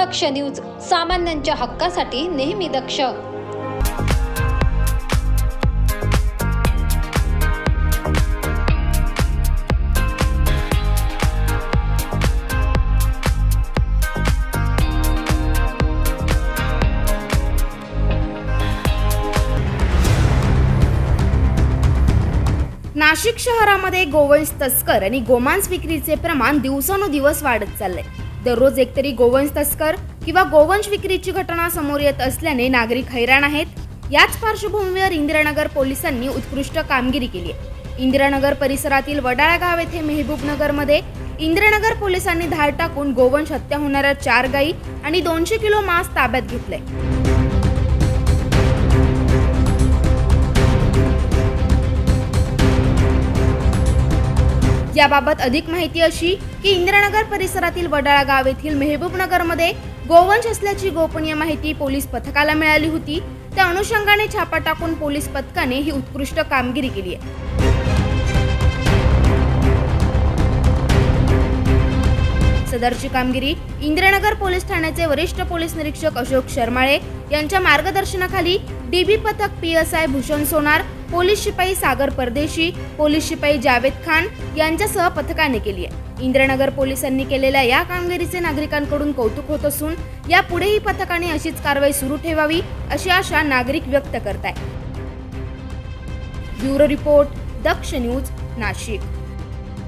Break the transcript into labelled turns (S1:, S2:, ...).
S1: दक्ष news, सामान्यांच्या हक्कासाठी नेहमी दक्ष।
S2: नाशिक शहरामध्ये गोवंश तस्कर आणि गोमांस विक्रीचे प्रमाण दिवसानुदिवस वाढत चालले। दररोज एकतरी गोवंश तस्कर किंवा गोवंश विक्रीची घटना समोर येत असल्याने नागरिक हैराण आहेत। याच पार्श्वभूमीवर इंदिरानगर पोलिसांनी उत्कृष्ट कामगिरी केली आहे। इंदिरानगर परिसरातील वडाळा गाव येथे मेहबूबनगरमध्ये इंदिरानगर पोलिसांनी धाड टाकून गोवंश हत्या होणाऱ्या 4 गायी आणि 200 किलो मांस ताब्यात घेतले। याबाबत अधिक माहिती अशी की इंदिरानगर परिसरातील वडाळा गाव येथील मेहबूबनगरमध्ये गोवंश असल्याची गोपनीय माहिती पोलीस पथकाला मिळाली होती। त्या अनुषंगाने छापा टाकून पोलीस पथकाने ही उत्कृष्ट कामगिरी केली आहे। सदरची कामगिरी इंदिरानगर पोलीस ठाण्याचे वरिष्ठ पोलीस निरीक्षक अशोक शर्माळे यांच्या मार्गदर्शनाखाली डीबी पथक PSI भूषण सोनार, पोलीस शिपाई सागर परदेशी, पोलीस शिपाई जावेद खान यांच्यासह पथकाने केली आहे। इंदिरानगर पोलिसांनी केलेल्या या कामगिरीचे नागरिकांकडून कौतुक होत असून यापुढेही पथकाने अशीच कारवाई सुरू ठेवावी अशी आशा नागरिक व्यक्त करत आहेत। ब्युरो रिपोर्ट, दक्ष न्यूज, नाशिक।